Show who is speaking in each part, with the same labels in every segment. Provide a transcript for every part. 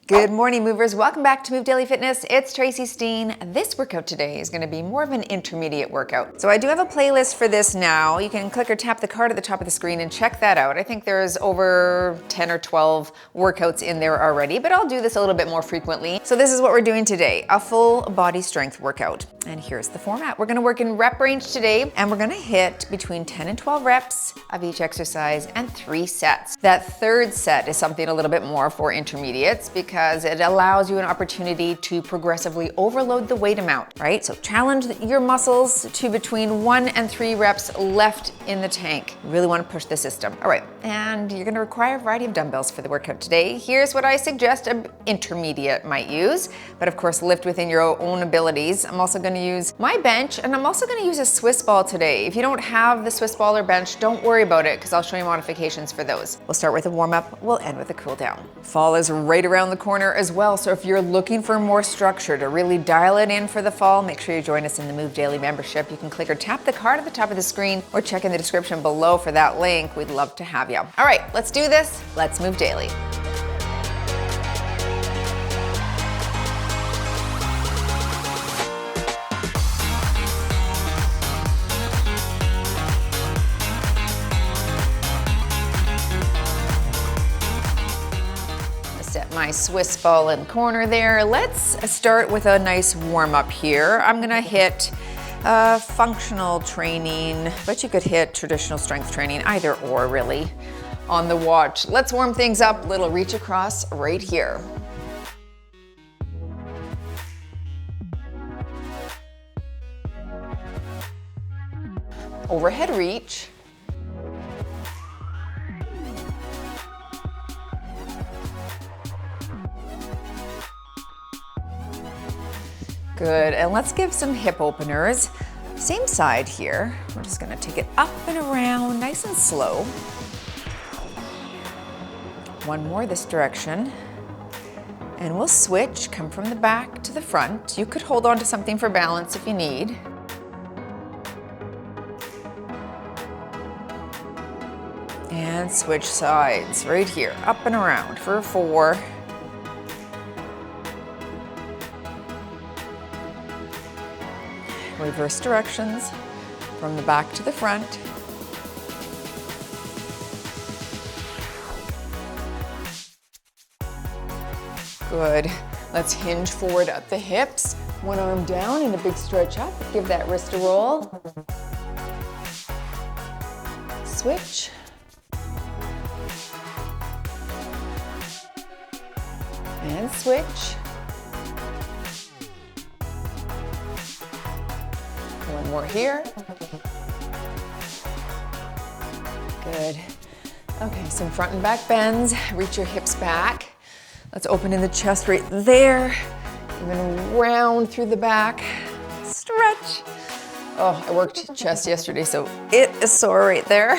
Speaker 1: Good morning, movers. Welcome back to Move Daily Fitness. It's Tracy Steen. This workout today is going to be more of an intermediate workout. So I do have a playlist for this now. You can click or tap the card at the top of the screen and check that out. I think there's over 10 or 12 workouts in there already, but I'll do this a little bit more frequently. So this is what we're doing today, a full body strength workout. And here's the format. We're going to work in rep range today, and we're going to hit between 10 and 12 reps of each exercise and 3 sets. That third set is something a little bit more for intermediates because it allows you an opportunity to progressively overload the weight amount, right? So challenge your muscles to between 1 and 3 reps left in the tank. You really want to push the system. All right, and you're going to require a variety of dumbbells for the workout today. Here's what I suggest an intermediate might use, but of course lift within your own abilities. I'm also going to use my bench, and I'm also going to use a Swiss ball today. If you don't have the Swiss ball or bench, don't worry about it because I'll show you modifications for those. We'll start with a warm up, we'll end with a cool down. Fall is right around the corner as well, so if you're looking for more structure to really dial it in for the fall, make sure you join us in the Move Daily membership. You can click or tap the card at the top of the screen or check in the description below for that link. We'd love to have you. All right, let's do this. Let's move daily. Set my Swiss ball in corner there. Let's start with a nice warm up here. I'm gonna hit functional training, but you could hit traditional strength training, either or really, on the watch. Let's warm things up. Little reach across right here. Overhead reach. Good, and let's give some hip openers. Same side here. We're just gonna take it up and around, nice and slow. One more this direction. And we'll switch, come from the back to the front. You could hold on to something for balance if you need. And switch sides right here, up and around for 4. Reverse directions from the back to the front. Good. Let's hinge forward at the hips. One arm down and a big stretch up. Give that wrist a roll. Switch. And switch. One more here. Good. Okay, some front and back bends. Reach your hips back. Let's open in the chest right there. And then round through the back. Stretch. Oh, I worked chest yesterday, so it is sore right there.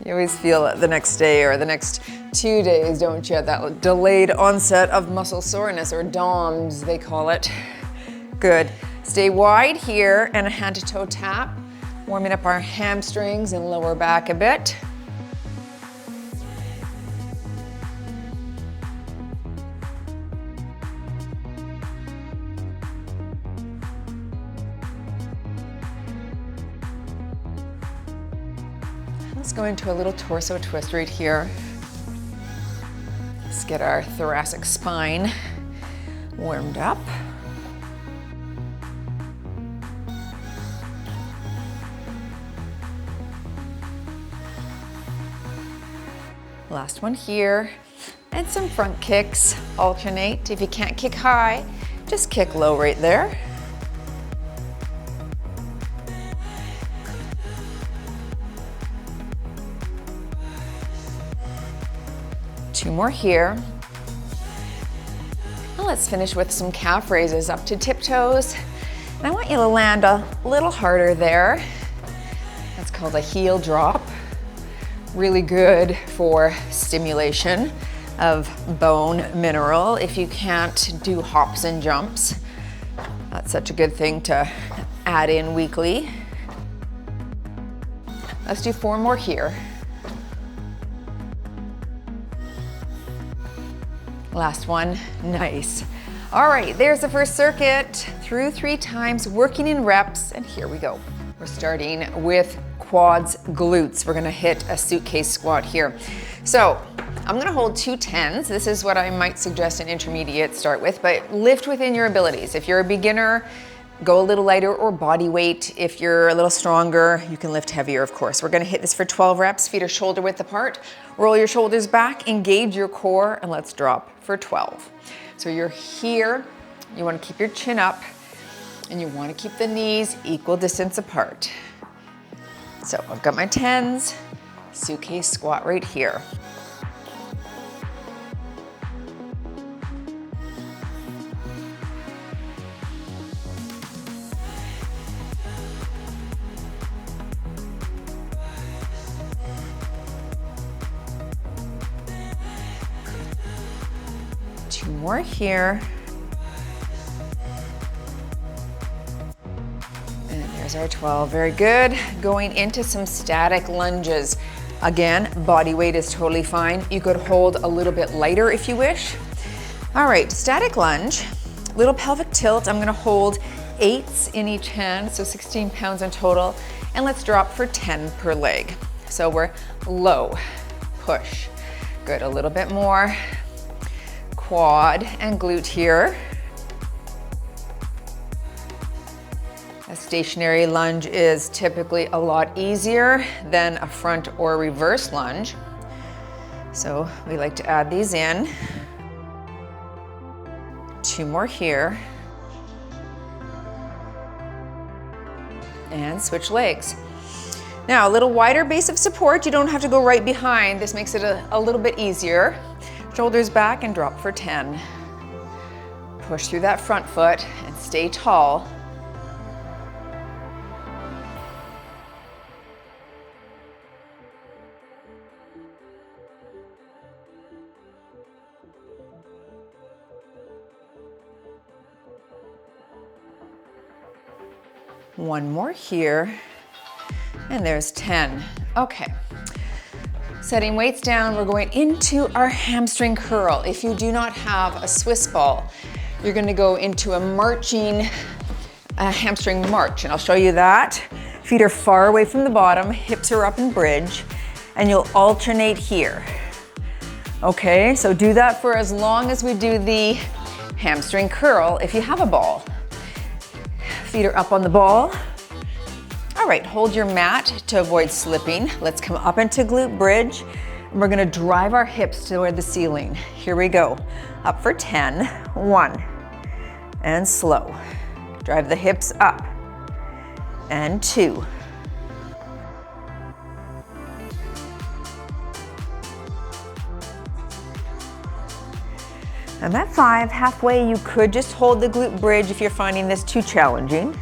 Speaker 1: You always feel it the next day or the next 2 days, don't you? That delayed onset of muscle soreness, or DOMS, they call it. Good. Stay wide here and a hand to toe tap, warming up our hamstrings and lower back a bit. Let's go into a little torso twist right here. Let's get our thoracic spine warmed up. Last one here, and some front kicks. Alternate. If you can't kick high, just kick low right there. Two more here. And let's finish with some calf raises up to tiptoes. And I want you to land a little harder there. That's called a heel drop. Really good for stimulation of bone mineral if you can't do hops and jumps. That's such a good thing to add in weekly. Let's do 4 more here. Last one, nice. All right, there's the first circuit through 3 times, working in reps, and here we go. We're starting with quads, glutes. We're gonna hit a suitcase squat here. So I'm gonna hold 2 10s. This is what I might suggest an intermediate start with, but lift within your abilities. If you're a beginner, go a little lighter or body weight. If you're a little stronger, you can lift heavier, of course. We're gonna hit this for 12 reps, feet are shoulder width apart. Roll your shoulders back, engage your core, and let's drop for 12. So you're here, you wanna keep your chin up, and you wanna keep the knees equal distance apart. So I've got my 10s, suitcase squat right here. More here. And there's our 12, very good. Going into some static lunges. Again, body weight is totally fine. You could hold a little bit lighter if you wish. All right, static lunge, little pelvic tilt. I'm gonna hold 8s in each hand, so 16 pounds in total. And let's drop for 10 per leg. So we're low, push. Good, a little bit more. Quad and glute here. A stationary lunge is typically a lot easier than a front or reverse lunge. So we like to add these in. 2 more here. And switch legs. Now, a little wider base of support. You don't have to go right behind. This makes it a little bit easier. Shoulders back and drop for 10. Push through that front foot and stay tall. One more here, and there's 10. Okay. Setting weights down, we're going into our hamstring curl. If you do not have a Swiss ball, you're gonna go into a marching hamstring march, and I'll show you that. Feet are far away from the bottom, hips are up in bridge, and you'll alternate here. Okay, so do that for as long as we do the hamstring curl if you have a ball. Feet are up on the ball. All right, hold your mat to avoid slipping. Let's come up into glute bridge. And we're gonna drive our hips toward the ceiling. Here we go. Up for 10, 1, and slow. Drive the hips up, and 2. And at 5, halfway, you could just hold the glute bridge if you're finding this too challenging.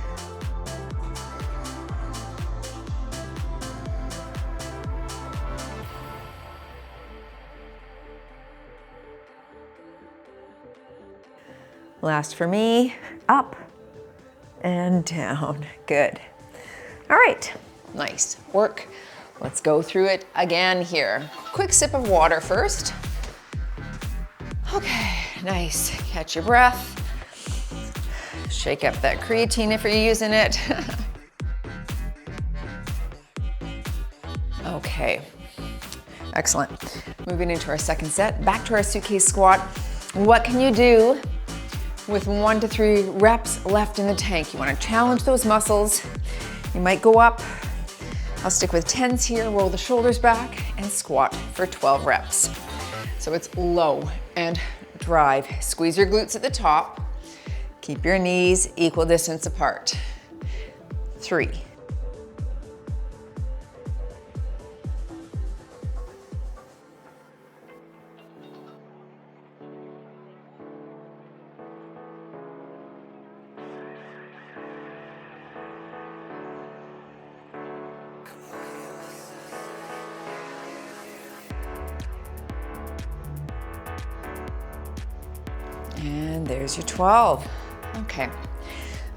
Speaker 1: Last for me, up and down, good. All right, nice work. Let's go through it again here. Quick sip of water first. Okay, nice, catch your breath. Shake up that creatine if you're using it. Okay, excellent. Moving into our second set, back to our suitcase squat. What can you do with 1 to 3 reps left in the tank? You wanna challenge those muscles. You might go up. I'll stick with 10s here, roll the shoulders back and squat for 12 reps. So it's low and drive. Squeeze your glutes at the top. Keep your knees equal distance apart. 3. And there's your 12. Okay,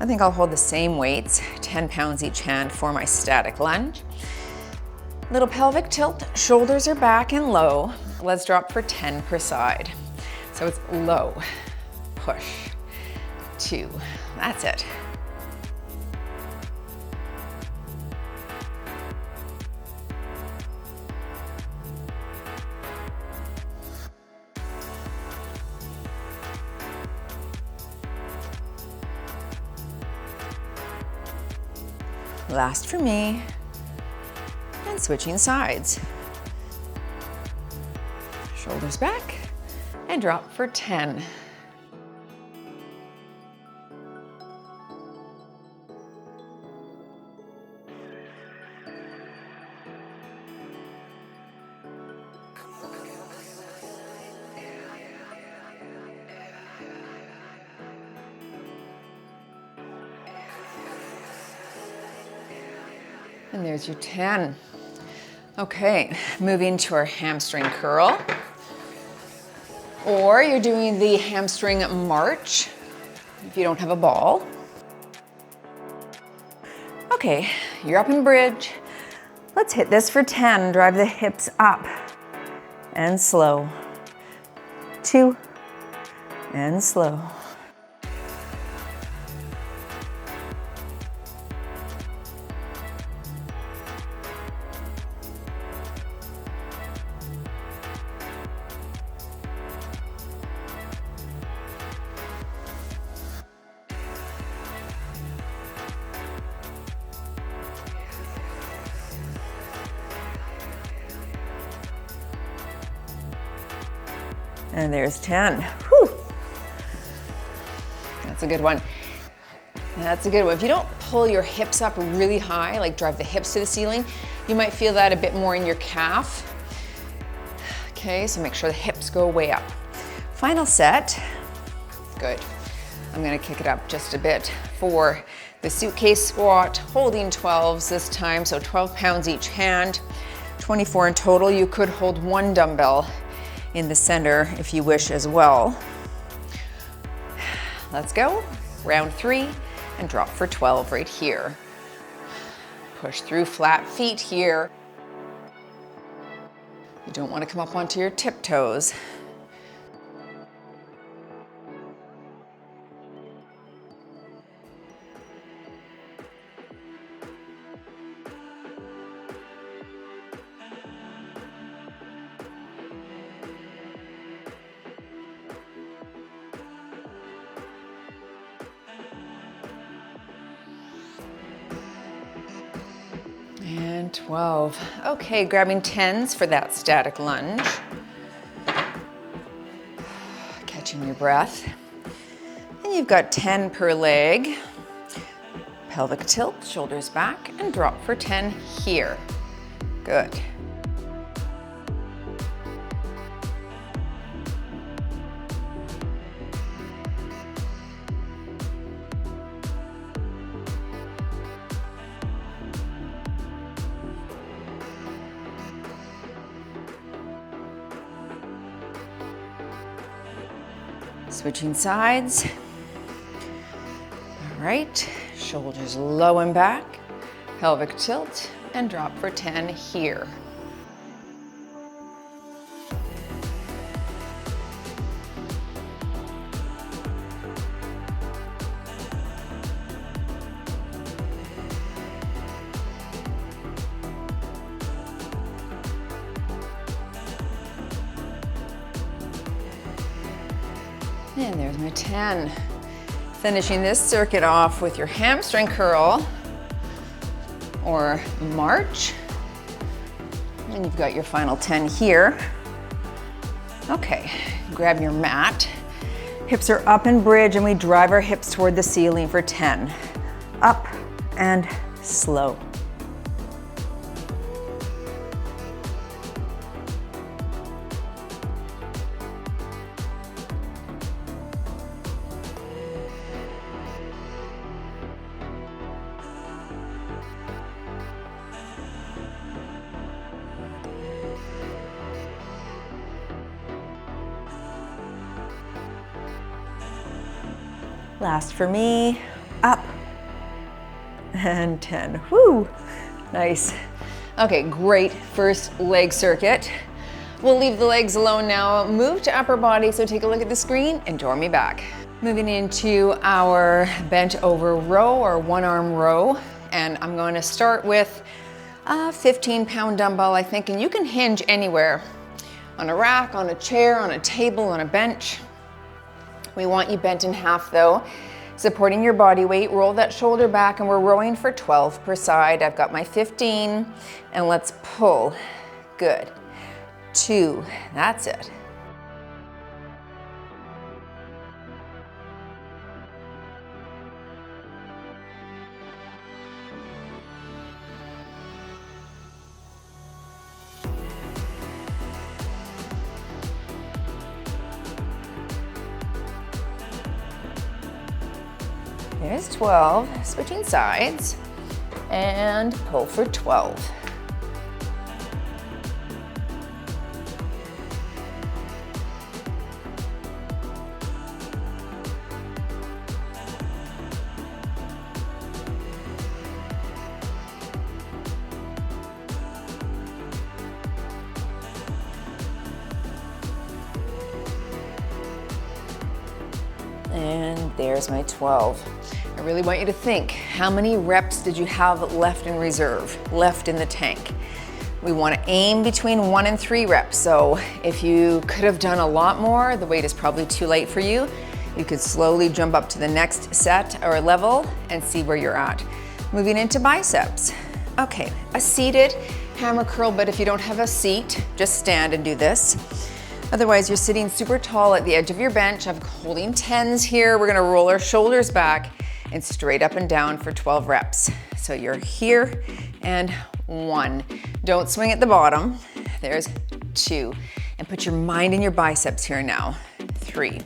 Speaker 1: I think I'll hold the same weights, 10 pounds each hand for my static lunge. Little pelvic tilt, shoulders are back and low. Let's drop for 10 per side. So it's low, push, 2, that's it. Last for me, and switching sides. Shoulders back, and drop for 10. And there's your 10. Okay, moving to our hamstring curl. Or you're doing the hamstring march if you don't have a ball. Okay, you're up in bridge. Let's hit this for 10. Drive the hips up and slow. 2 and slow. And there's 10. Whew. That's a good one. That's a good one. If you don't pull your hips up really high, like drive the hips to the ceiling, you might feel that a bit more in your calf. Okay, so make sure the hips go way up. Final set. Good. I'm gonna kick it up just a bit for the suitcase squat, holding 12s this time, so 12 pounds each hand, 24 in total. You could hold 1 dumbbell in the center if you wish as well. Let's go. Round 3 and drop for 12 right here. Push through flat feet here. You don't want to come up onto your tiptoes. And 12. Okay, grabbing 10s for that static lunge. Catching your breath. And you've got 10 per leg. Pelvic tilt, shoulders back, and drop for 10 here. Good. Switching sides. All right, shoulders low and back, pelvic tilt, and drop for 10 here. And there's my 10. Finishing this circuit off with your hamstring curl or march. And you've got your final 10 here. Okay, grab your mat. Hips are up in bridge and we drive our hips toward the ceiling for 10. Up and slow. Last for me, up and 10. Woo, nice. Okay, great first leg circuit. We'll leave the legs alone now. Move to upper body, so take a look at the screen and join me back. Moving into our bent over row or one arm row. And I'm going to start with a 15-pound dumbbell, I think, and you can hinge anywhere. On a rack, on a chair, on a table, on a bench. We want you bent in half though, supporting your body weight. Roll that shoulder back, and we're rowing for 12 per side. I've got my 15, and let's pull. Good. 2, that's it. There's 12, switching sides, and pull for 12. And there's my 12. I really want you to think, how many reps did you have left in reserve, left in the tank? We want to aim between 1 and 3 reps. So if you could have done a lot more, the weight is probably too light for you. You could slowly jump up to the next set or level and see where you're at. Moving into biceps. Okay, a seated hammer curl, but if you don't have a seat, just stand and do this. Otherwise, you're sitting super tall at the edge of your bench. I'm holding 10s here. We're gonna roll our shoulders back and straight up and down for 12 reps. So you're here and 1. Don't swing at the bottom. There's 2. And put your mind in your biceps here now. 3.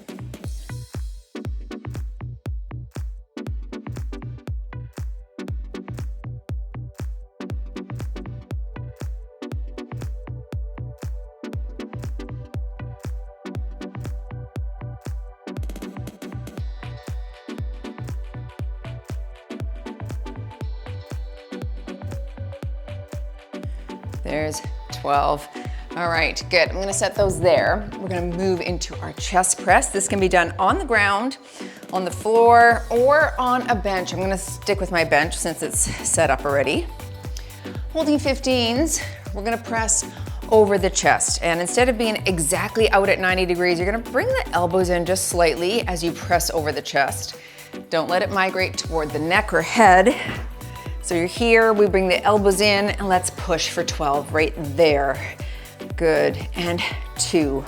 Speaker 1: There's 12. All right, good. I'm gonna set those there. We're gonna move into our chest press. This can be done on the ground, on the floor, or on a bench. I'm gonna stick with my bench since it's set up already. Holding 15s, we're gonna press over the chest. And instead of being exactly out at 90 degrees, you're gonna bring the elbows in just slightly as you press over the chest. Don't let it migrate toward the neck or head. So you're here, we bring the elbows in, and let's push for 12 right there. Good, and 2.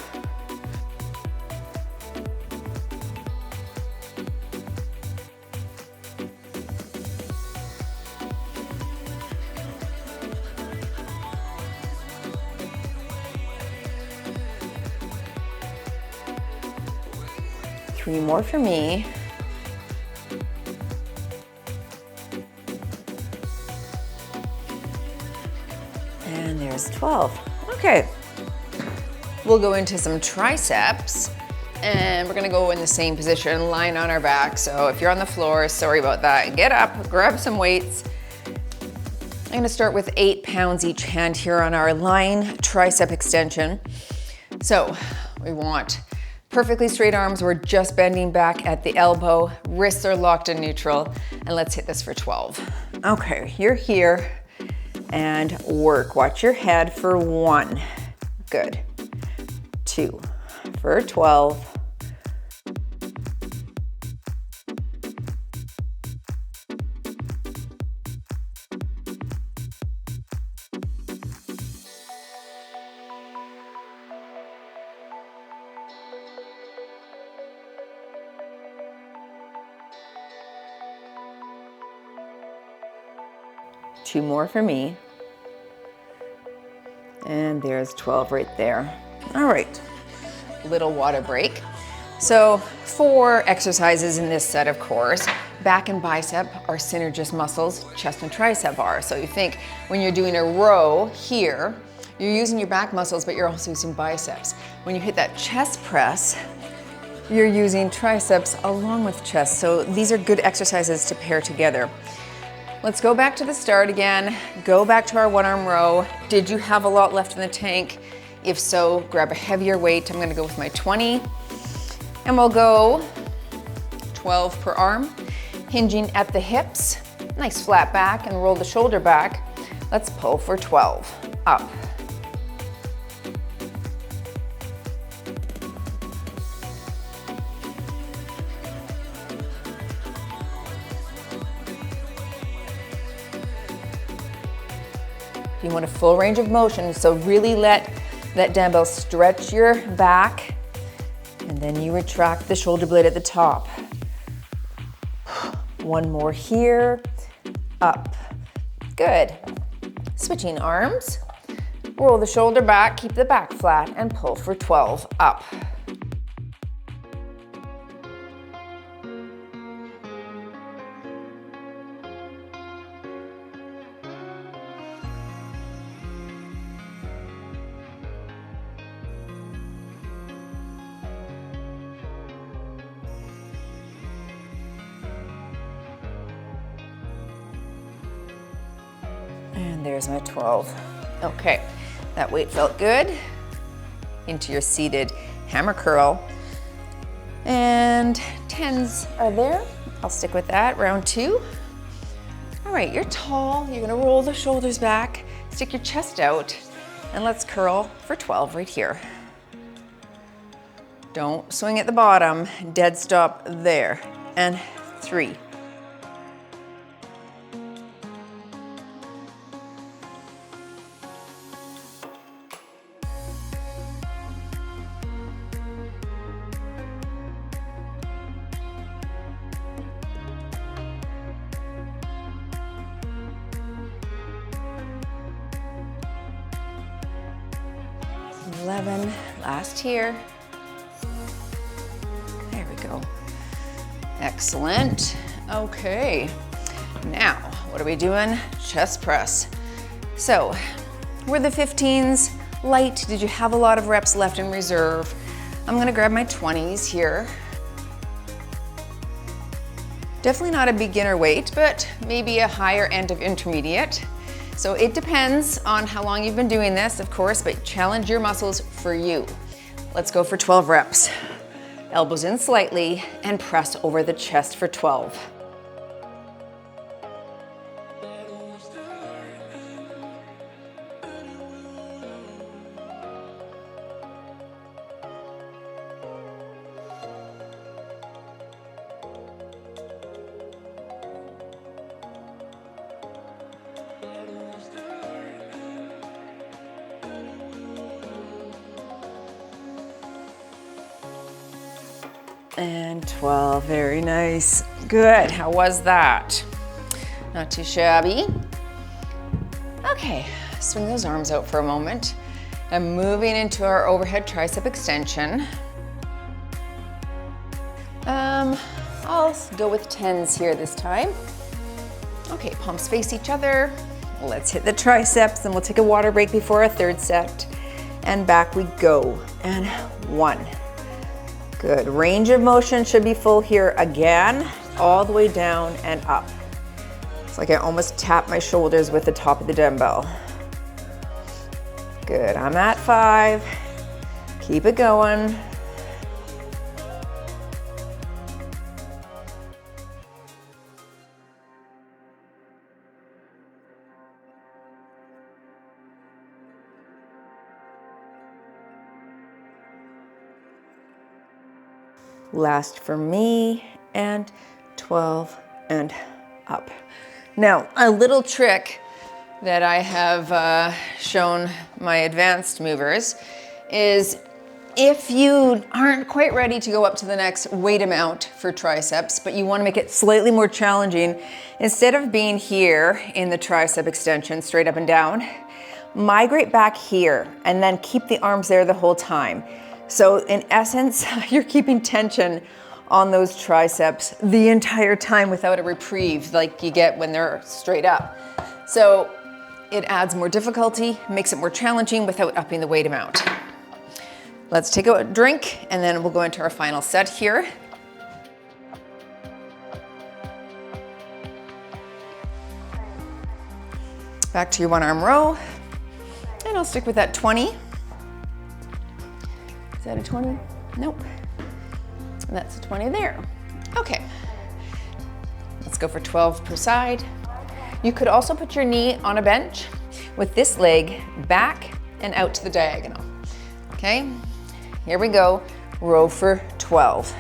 Speaker 1: Three more for me. And there's 12. Okay. We'll go into some triceps, and we're gonna go in the same position, lying on our back. So if you're on the floor, sorry about that. Get up, grab some weights. I'm gonna start with 8 pounds each hand here on our lying tricep extension. So we want perfectly straight arms. We're just bending back at the elbow. Wrists are locked in neutral. And let's hit this for 12. Okay, you're here. And work. Watch your head for 1. Good. 2 for 12. Two more for me. And there's 12 right there. All right, little water break. So 4 exercises in this set, of course. Back and bicep are synergist muscles, chest and tricep are. So you think when you're doing a row here, you're using your back muscles, but you're also using biceps. When you hit that chest press, you're using triceps along with chest. So these are good exercises to pair together. Let's go back to the start again. Go back to our 1-arm row. Did you have a lot left in the tank? If so, grab a heavier weight. I'm gonna go with my 20, and we'll go 12 per arm, hinging at the hips. Nice flat back, and roll the shoulder back. Let's pull for 12, up. You want a full range of motion, so really let that dumbbell stretch your back, and then you retract the shoulder blade at the top. One more here, up. Good. Switching arms, roll the shoulder back, keep the back flat, and pull for 12, up. And there's my 12. Okay, that weight felt good. Into your seated hammer curl. And 10s are there. I'll stick with that, round 2. All right, you're tall. You're gonna roll the shoulders back, stick your chest out, and let's curl for 12 right here. Don't swing at the bottom, dead stop there. And 3. Last here. There we go. Excellent. Okay. Now, what are we doing? Chest press. So, were the 15s light? Did you have a lot of reps left in reserve? I'm gonna grab my 20s here. Definitely not a beginner weight, but maybe a higher end of intermediate. So it depends on how long you've been doing this, of course, but challenge your muscles for you. Let's go for 12 reps. Elbows in slightly and press over the chest for 12. And 12, very nice. Good, how was that? Not too shabby. Okay, swing those arms out for a moment. And moving into our overhead tricep extension. I'll go with 10s here this time. Okay, palms face each other. Let's hit the triceps, and we'll take a water break before our third set. And back we go, and 1. Good, range of motion should be full here again, all the way down and up. It's like I almost tap my shoulders with the top of the dumbbell. Good, I'm at 5. Keep it going. Last for me, and 12 and up. Now, a little trick that I have shown my advanced movers is if you aren't quite ready to go up to the next weight amount for triceps, but you want to make it slightly more challenging, instead of being here in the tricep extension, straight up and down, migrate back here and then keep the arms there the whole time. So in essence, you're keeping tension on those triceps the entire time without a reprieve like you get when they're straight up. So it adds more difficulty, makes it more challenging without upping the weight amount. Let's take a drink and then we'll go into our final set here. Back to your 1 arm row, and I'll stick with that 20. that a 20? Nope. That's a 20 there. Okay. Let's go for 12 per side. You could also put your knee on a bench with this leg back and out to the diagonal. Okay, here we go. Row for 12.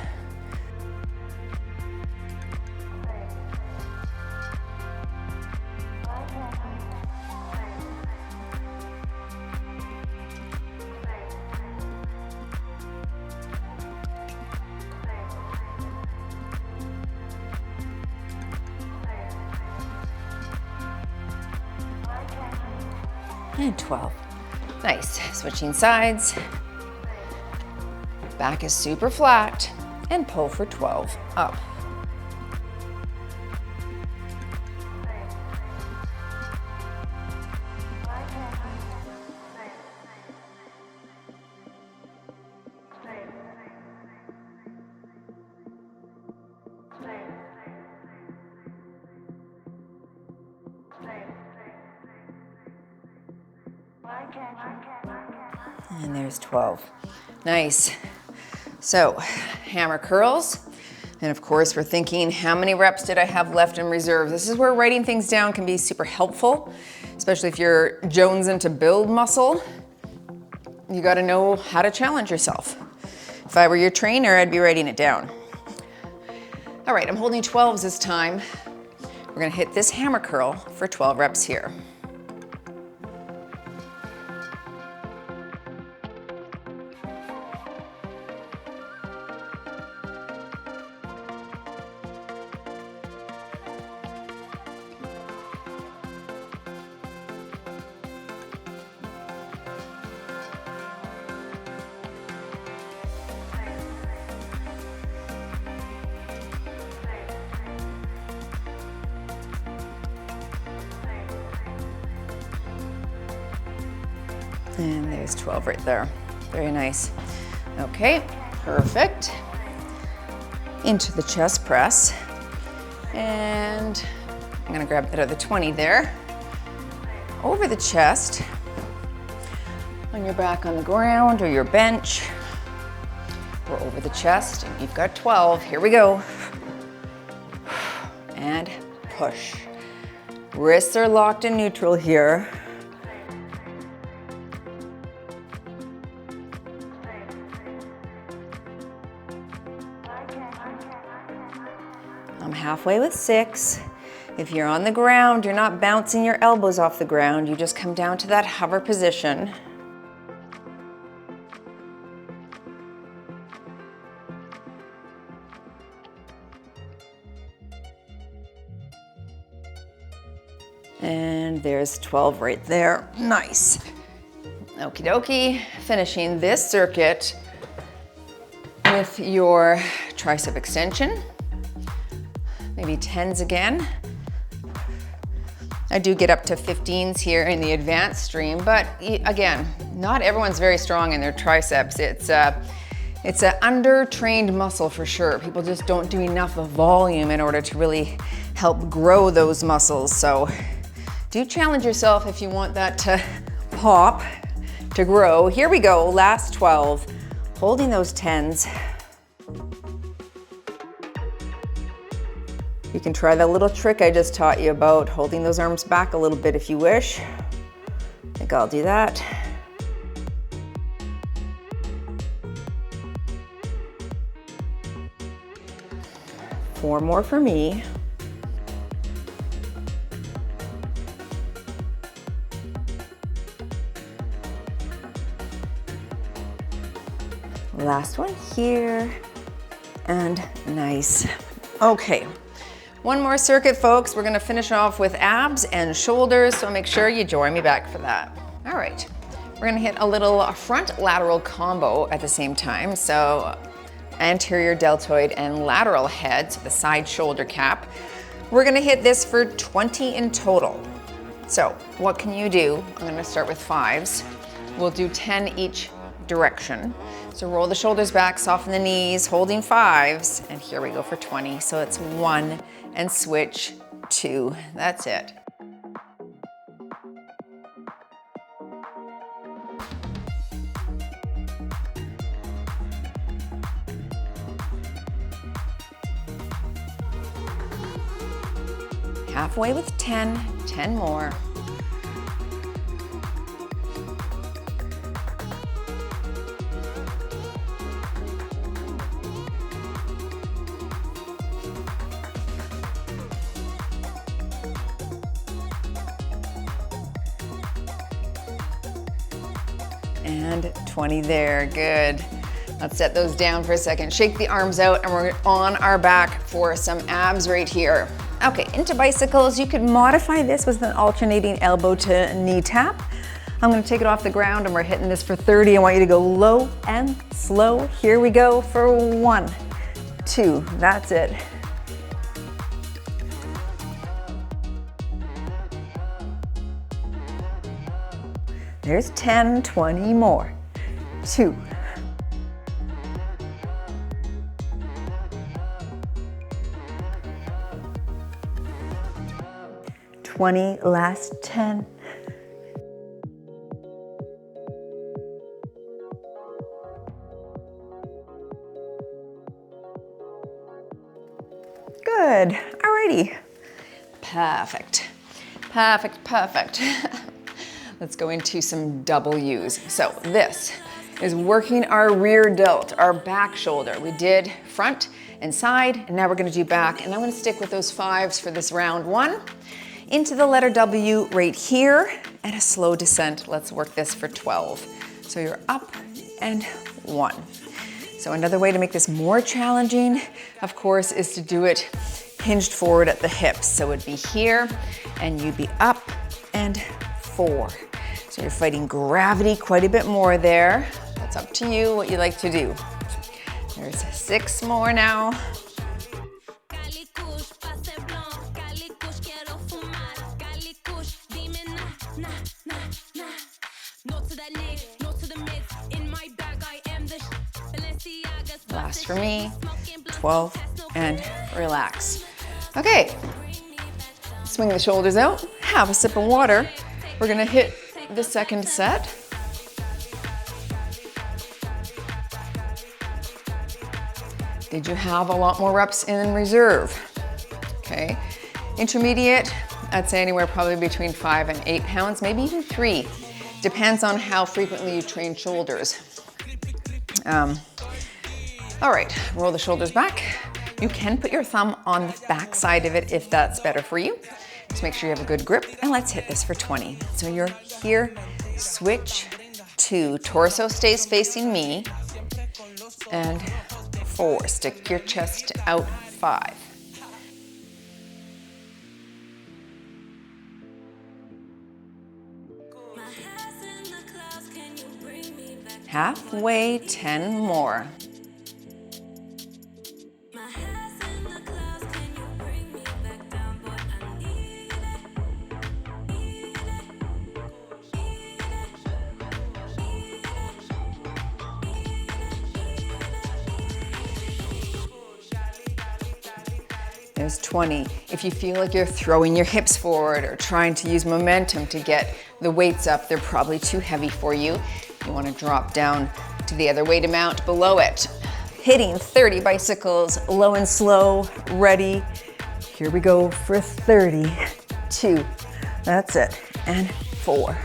Speaker 1: And 12. Nice. Switching sides. Back is super flat. And pull for 12. Up. And there's 12. Nice. So, hammer curls. And of course, we're thinking, how many reps did I have left in reserve? This is where writing things down can be super helpful, especially if you're jonesing to build muscle. You gotta know how to challenge yourself. If I were your trainer, I'd be writing it down. All right, I'm holding 12s this time. We're gonna hit this hammer curl for 12 reps here. And there's 12 right there. Very nice. Okay, perfect. Into the chest press. And I'm gonna grab that other 20 there. Over the chest, on your back on the ground or your bench, or over the chest, and you've got 12. Here we go. And push. Wrists are locked in neutral here. I'm halfway with 6. If you're on the ground, you're not bouncing your elbows off the ground. You just come down to that hover position. And there's 12 right there. Nice. Okie dokie. Finishing this circuit with your tricep extension. Maybe 10s again. I do get up to 15s here in the advanced stream, but again, not everyone's very strong in their triceps. It's an under-trained muscle for sure. People just don't do enough of volume in order to really help grow those muscles. So do challenge yourself if you want that to pop, to grow. Here we go, last 12, holding those 10s. You can try that little trick I just taught you about holding those arms back a little bit if you wish. I think I'll do that. Four more for me. Last one here, and nice. Okay. One more circuit, folks. We're gonna finish off with abs and shoulders, so make sure you join me back for that. All right, we're gonna hit a little front lateral combo at the same time. So anterior deltoid and lateral head, so the side shoulder cap. We're gonna hit this for 20 in total. So what can you do? I'm gonna start with 5s. We'll do 10 each direction. So roll the shoulders back, soften the knees, holding 5s, and here we go for 20. So it's 1 and switch 2. That's it. halfway with 10, 10 more. And 20 there, good. Let's set those down for a second. Shake the arms out and we're on our back for some abs right here. Okay, into bicycles. You could modify this with an alternating elbow to knee tap. I'm gonna take it off the ground and we're hitting this for 30. I want you to go low and slow. Here we go for 1, 2, that's it. There's 10, 20 more. 2. 20, last 10. Good, alrighty. Perfect, perfect, perfect. Let's go into some W's. So this is working our rear delt, our back shoulder. We did front and side, and now we're gonna do back. And I'm gonna stick with those 5s for this round 1. Into the letter W right here, and a slow descent. Let's work this for 12. So you're up and 1. So another way to make this more challenging, of course, is to do it hinged forward at the hips. So it'd be here, and you'd be up and 4. So you're fighting gravity quite a bit more there. That's up to you, what you like to do. There's 6 more now. Last for me, 12, and relax. Okay, swing the shoulders out, have a sip of water. We're gonna hit the second set. Did you have a lot more reps in reserve? Okay, intermediate, I'd say anywhere probably between 5 and 8 pounds, maybe even 3. Depends on how frequently you train shoulders. All right, roll the shoulders back. You can put your thumb on the back side of it if that's better for you. Just make sure you have a good grip, and let's hit this for 20. So you're here, switch to torso stays facing me, and 4, stick your chest out, 5. Halfway, 10 more. There's 20. If you feel like you're throwing your hips forward or trying to use momentum to get the weights up, they're probably too heavy for you. You want to drop down to the other weight amount below it. Hitting 30 bicycles, low and slow, ready. Here we go for 30, 2, that's it, and 4.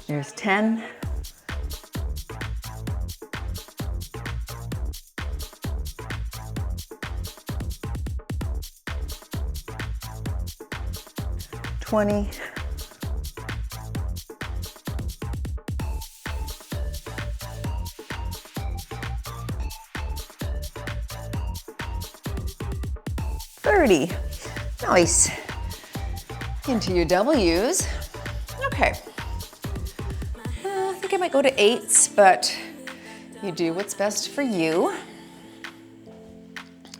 Speaker 1: There's 10. $20. $30. Nice. Into your W's. Okay. I think I might go to 8s, but you do what's best for you.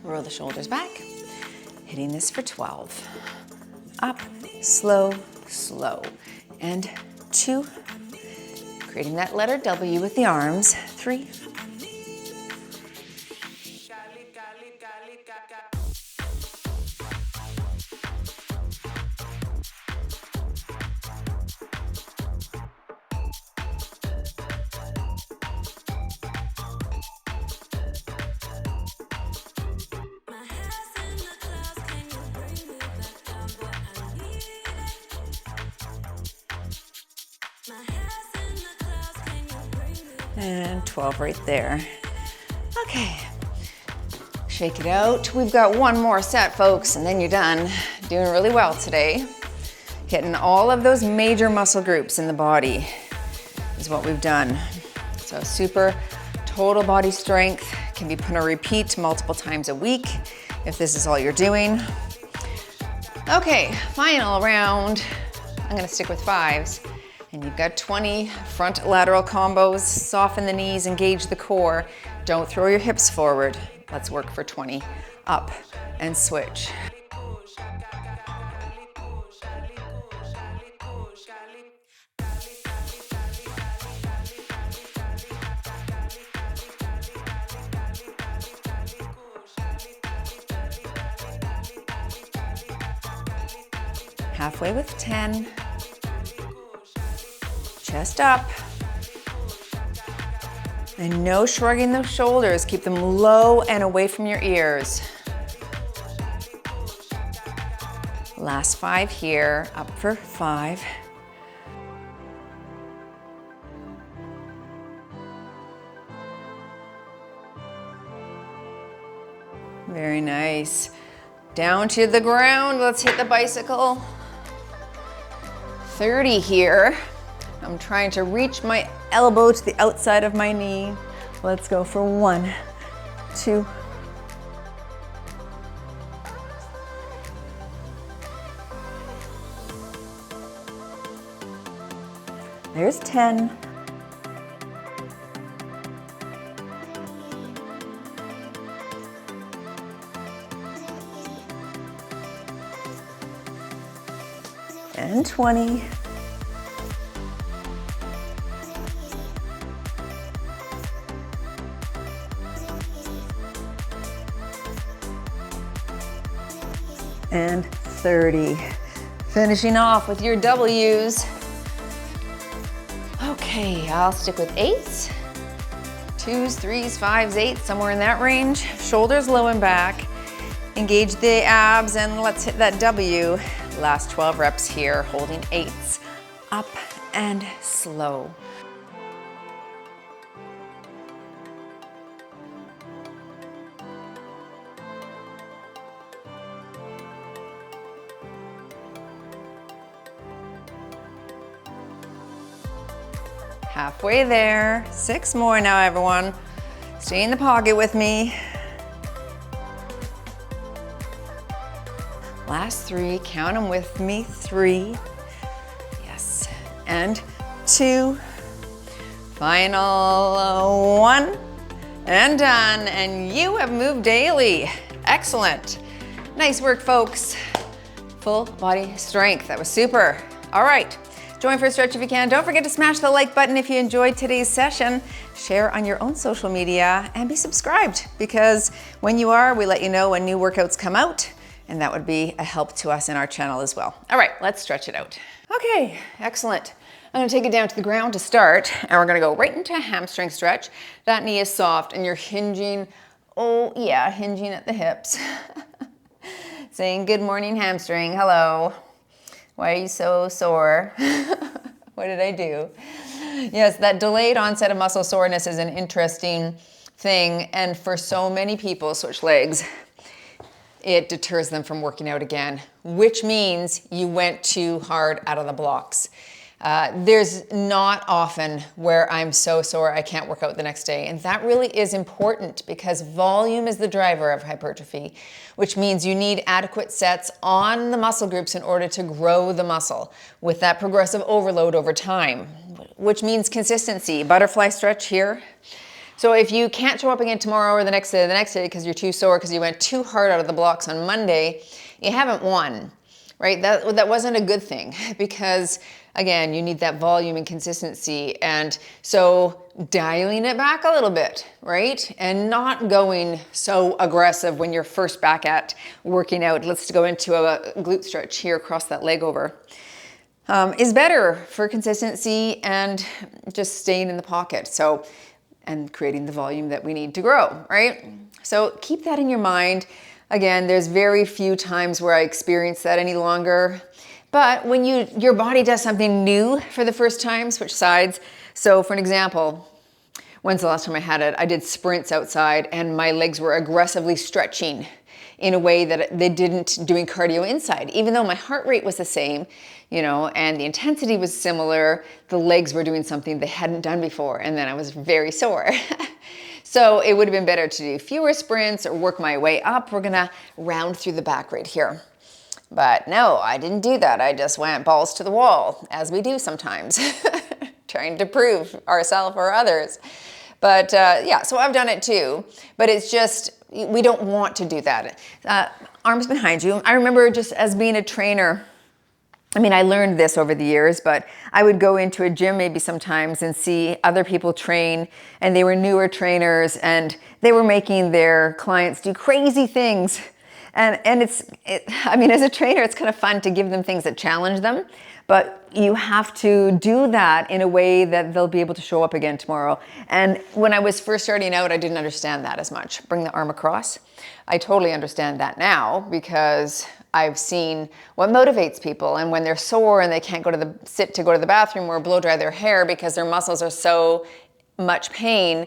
Speaker 1: Roll the shoulders back. Hitting this for 12. Up, slow, slow. And 2. Creating that letter W with the arms. 3. And 12 right there. Okay. Shake it out. We've got one more set, folks, and then you're done. Doing really well today. Hitting all of those major muscle groups in the body is what we've done. So super total body strength can be put on repeat multiple times a week if this is all you're doing. Okay, final round. I'm gonna stick with 5s. And you've got 20 front lateral combos. Soften the knees, engage the core. Don't throw your hips forward. Let's work for 20. Up and switch. Halfway with 10. Chest up. And no shrugging those shoulders. Keep them low and away from your ears. Last 5 here, up for 5. Very nice. Down to the ground, let's hit the bicycle. 30 here. I'm trying to reach my elbow to the outside of my knee. Let's go for 1, 2. There's 10. And 20. And 30. Finishing off with your W's. Okay, I'll stick with 8s, 2s, 3s, 5s, 8s, somewhere in that range. Shoulders low and back. Engage the abs and let's hit that W. Last 12 reps here, holding 8s. Up and slow. Halfway there. 6 more now, everyone. Stay in the pocket with me. Last 3, count them with me. 3, yes, and 2. Final 1, and done. And you have moved daily. Excellent. Nice work, folks. Full body strength. That was super. All right. Join for a stretch if you can. Don't forget to smash the like button if you enjoyed today's session. Share on your own social media and be subscribed, because when you are, we let you know when new workouts come out, and that would be a help to us in our channel as well. All right, let's stretch it out. Okay, excellent. I'm gonna take it down to the ground to start, and we're gonna go right into a hamstring stretch. That knee is soft and you're hinging, oh yeah, hinging at the hips. Saying good morning hamstring, hello. Why are you so sore? What did I do? Yes, that delayed onset of muscle soreness is an interesting thing, and for so many people, switch legs, it deters them from working out again, which means you went too hard out of the blocks. There's not often where I'm so sore I can't work out the next day, and that really is important because volume is the driver of hypertrophy, which means you need adequate sets on the muscle groups in order to grow the muscle with that progressive overload over time, which means consistency. Butterfly stretch here. So if you can't show up again tomorrow or the next day because you're too sore because you went too hard out of the blocks on Monday, you haven't won, right? That wasn't a good thing, because again, you need that volume and consistency. And so dialing it back a little bit, right? And not going so aggressive when you're first back at working out. Let's go into a glute stretch here across that leg over. Is better for consistency and just staying in the pocket. So, and creating the volume that we need to grow, right? So keep that in your mind. Again, there's very few times where I experience that any longer. But when your body does something new for the first time, switch sides. So for an example, when's the last time I had it? I did sprints outside and my legs were aggressively stretching in a way that they didn't doing cardio inside. Even though my heart rate was the same, you know, and the intensity was similar, the legs were doing something they hadn't done before, and then I was very sore. So it would have been better to do fewer sprints or work my way up. We're gonna round through the back right here. But no, I didn't do that. I just went balls to the wall, as we do sometimes, trying to prove ourselves or others. But yeah, so I've done it too, but it's just, we don't want to do that. Arms behind you. I remember just as being a trainer, I mean, I learned this over the years, but I would go into a gym maybe sometimes and see other people train, and they were newer trainers and they were making their clients do crazy things. And I mean, as a trainer, it's kind of fun to give them things that challenge them, but you have to do that in a way that they'll be able to show up again tomorrow. And when I was first starting out, I didn't understand that as much. Bring the arm across. I totally understand that now because I've seen what motivates people, and when they're sore and they can't go to the bathroom or blow dry their hair because their muscles are so much pain,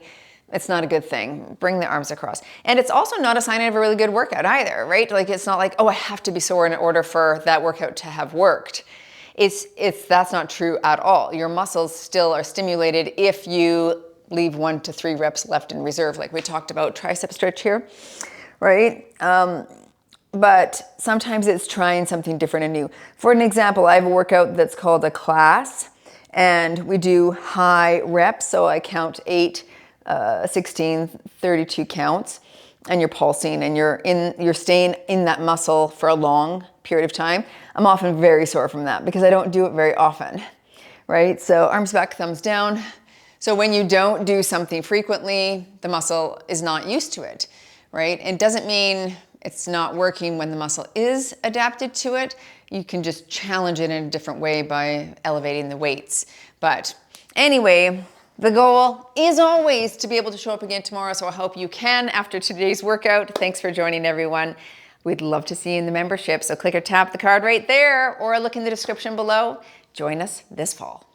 Speaker 1: it's not a good thing. Bring the arms across. And it's also not a sign of a really good workout either, right? Like, it's not like, oh, I have to be sore in order for that workout to have worked. That's not true at all. Your muscles still are stimulated if you leave 1 to 3 reps left in reserve, like we talked about tricep stretch here, right? But sometimes it's trying something different and new. For an example, I have a workout that's called a class, and we do high reps. So I count 8, 16, 32 counts, and you're pulsing and you're staying in that muscle for a long period of time. I'm often very sore from that because I don't do it very often, right? So arms back, thumbs down. So when you don't do something frequently, the muscle is not used to it, right? It doesn't mean it's not working when the muscle is adapted to it. You can just challenge it in a different way by elevating the weights. But anyway, the goal is always to be able to show up again tomorrow, so I hope you can after today's workout. Thanks for joining, everyone. We'd love to see you in the membership, so click or tap the card right there or look in the description below. Join us this fall.